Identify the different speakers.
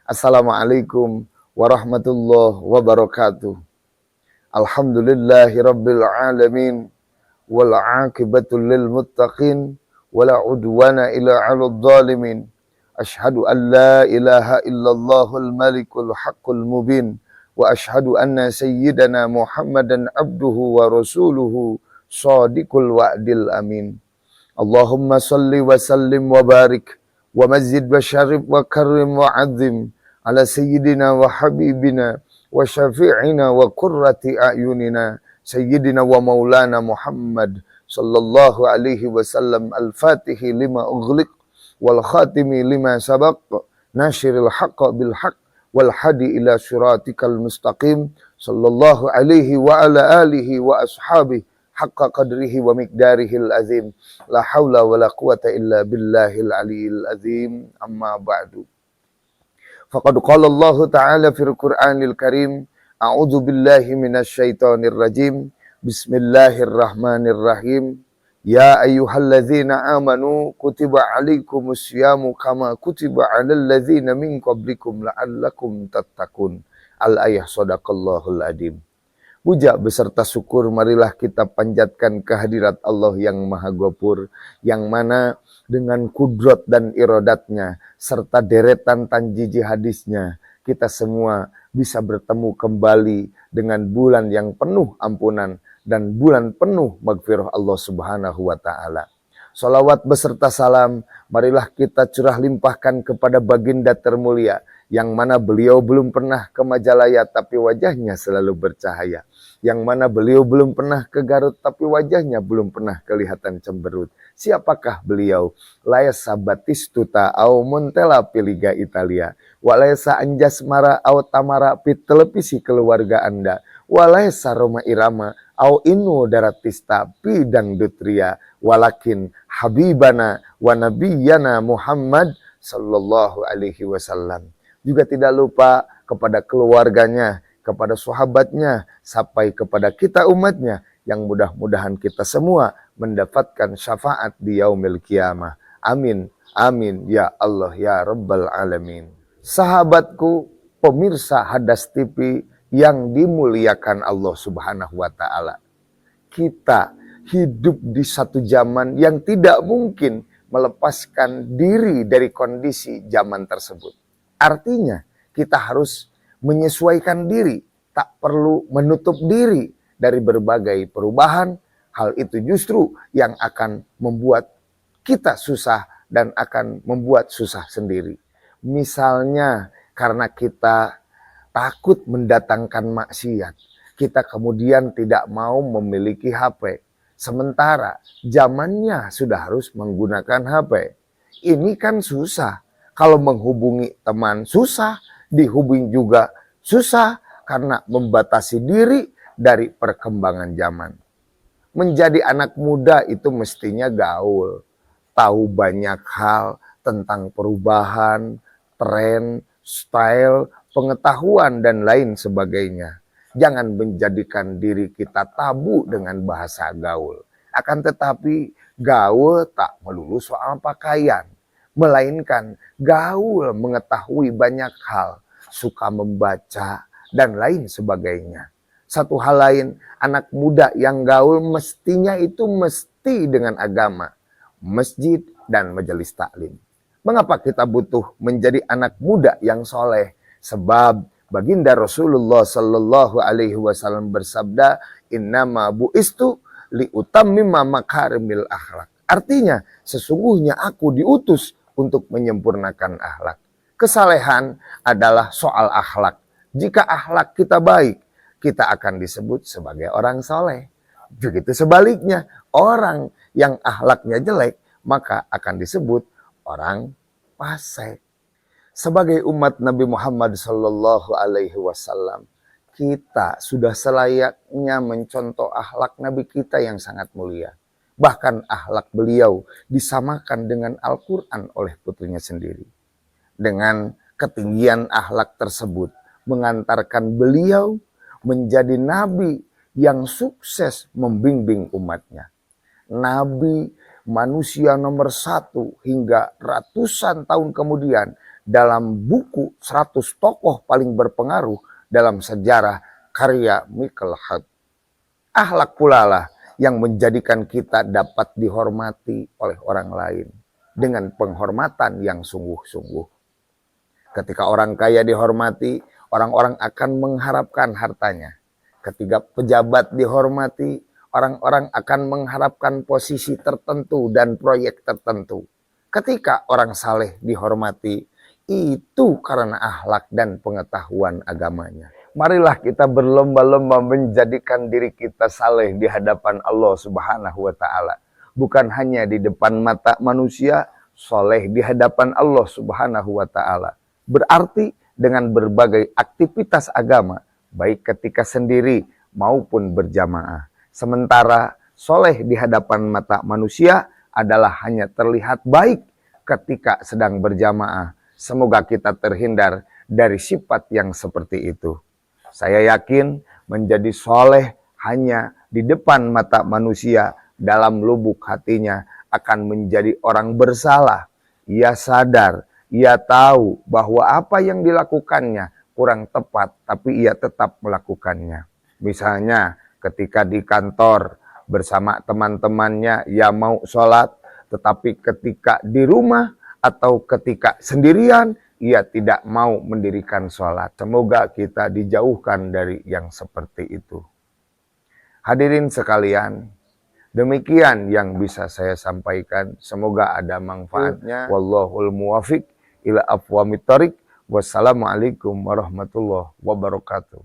Speaker 1: Assalamualaikum warahmatullahi wabarakatuh. Alhamdulillahi rabbil alamin. Wal aqibatu lil muttaqin. Wala udwana illa 'alal zalimin. Ashhadu an la ilaha illallahul malikul haqqul mubin. Wa ashhadu anna sayyidana Muhammadan abduhu wa rasuluhu shadiqul wa'dil amin. Allahumma salli wa sallim wa barik wa mazid wa syarif wa karim wa azim ala sayyidina wa habibina wa syafi'ina wa qurrati a'yunina sayyidina wa maulana Muhammad sallallahu alaihi wasallam al-fatihi lima ughliq wal khatimi lima sabaq nasyiril haqqa bil haqq wal hadi ila siratikal mustaqim sallallahu alaihi wa ala alihi wa ashabihi haqqa qadrihi wa miqdarihil azim. La haula wa la quwata illa billahil aliyil azim. Amma ba'du. Faqad qala Allah ta'ala fil Qur'anil Karim, a'udzu billahi minasy syaithanir rajim. Bismillahirrahmanirrahim. Ya ayyuhalladzina amanu kutiba alaikumus syamu kama kutiba alal ladzina min qablikum la'allakum tattaqun. Al-ayah sadaqallahul adim. Puja beserta syukur marilah kita panjatkan kehadirat Allah yang Maha Ghafur, yang mana dengan kudrat dan iradatnya serta deretan tanjiji hadisnya kita semua bisa bertemu kembali dengan bulan yang penuh ampunan dan bulan penuh maghfirah Allah Subhanahu wa taala. Salawat beserta salam marilah kita curah limpahkan kepada baginda termulia yang mana beliau belum pernah ke Majalaya tapi wajahnya selalu bercahaya. Yang mana beliau belum pernah ke Garut tapi wajahnya belum pernah kelihatan cemberut. Siapakah beliau? Laisa Batistuta au Montella Piliga Italia. Walaisa Anjas Mara au Tamara pit televisi keluarga Anda. Walaisa Roma Irama au Inu Daratista pidang dutria. Walakin Habibana wa Nabiyana Muhammad sallallahu alaihi wasallam. Juga tidak lupa kepada keluarganya, kepada sahabatnya, sampai kepada kita umatnya, yang mudah-mudahan kita semua mendapatkan syafaat di yaumil qiyamah. Amin, amin, ya Allah, ya Rabbal Alamin. Sahabatku, pemirsa Hadas TV yang dimuliakan Allah Subhanahu wa ta'ala. Kita hidup di satu zaman yang tidak mungkin melepaskan diri dari kondisi zaman tersebut. Artinya, kita harus menyesuaikan diri, tak perlu menutup diri dari berbagai perubahan. Hal itu justru yang akan membuat kita susah dan akan membuat susah sendiri. Misalnya karena kita takut mendatangkan maksiat, kita kemudian tidak mau memiliki HP. Sementara zamannya sudah harus menggunakan HP. Ini kan susah. Kalau menghubungi teman susah, dihubungi juga susah karena membatasi diri dari perkembangan zaman. Menjadi anak muda itu mestinya gaul, tahu banyak hal tentang perubahan, tren, style, pengetahuan dan lain sebagainya. Jangan menjadikan diri kita tabu dengan bahasa gaul. Akan tetapi gaul tak melulu soal pakaian, melainkan gaul mengetahui banyak hal, suka membaca, dan lain sebagainya. Satu hal lain, anak muda yang gaul mestinya itu mesti dengan agama, masjid, dan majelis taklim. Mengapa kita butuh menjadi anak muda yang soleh? Sebab baginda Rasulullah Sallallahu Alaihi Wasallam bersabda, innama bu'istu liutammima makarimil akhlak. Artinya, sesungguhnya aku diutus untuk menyempurnakan akhlak. Kesalehan adalah soal akhlak. Jika akhlak kita baik, kita akan disebut sebagai orang soleh. Begitu sebaliknya, orang yang akhlaknya jelek, maka akan disebut orang fasik. Sebagai umat Nabi Muhammad Sallallahu Alaihi Wasallam, kita sudah selayaknya mencontoh akhlak Nabi kita yang sangat mulia. Bahkan akhlak beliau disamakan dengan Al-Quran oleh putrinya sendiri. Dengan ketinggian akhlak tersebut mengantarkan beliau menjadi nabi yang sukses membimbing umatnya. Nabi manusia nomor 1 hingga ratusan tahun kemudian dalam buku 100 tokoh paling berpengaruh dalam sejarah karya Michael Hart. Akhlak pula lah yang menjadikan kita dapat dihormati oleh orang lain dengan penghormatan yang sungguh-sungguh. Ketika orang kaya dihormati, orang-orang akan mengharapkan hartanya. Ketika pejabat dihormati, orang-orang akan mengharapkan posisi tertentu dan proyek tertentu. Ketika orang saleh dihormati, itu karena akhlak dan pengetahuan agamanya. Marilah kita berlomba-lomba menjadikan diri kita saleh di hadapan Allah Subhanahu wa Ta'ala. Bukan hanya di depan mata manusia, soleh di hadapan Allah Subhanahu wa Ta'ala. Berarti dengan berbagai aktivitas agama, baik ketika sendiri maupun berjamaah. Sementara soleh di hadapan mata manusia adalah hanya terlihat baik ketika sedang berjamaah. Semoga kita terhindar dari sifat yang seperti itu. Saya yakin menjadi soleh hanya di depan mata manusia, dalam lubuk hatinya akan menjadi orang bersalah. Ia sadar, ia tahu bahwa apa yang dilakukannya kurang tepat, tapi ia tetap melakukannya. Misalnya ketika di kantor bersama teman-temannya, ia mau sholat, tetapi ketika di rumah atau ketika sendirian, ia tidak mau mendirikan sholat. Semoga kita dijauhkan dari yang seperti itu. Hadirin sekalian, demikian yang bisa saya sampaikan. Semoga ada manfaatnya. Wallahul muwafiq ila aqwamit thoriq. Wassalamualaikum warahmatullahi wabarakatuh.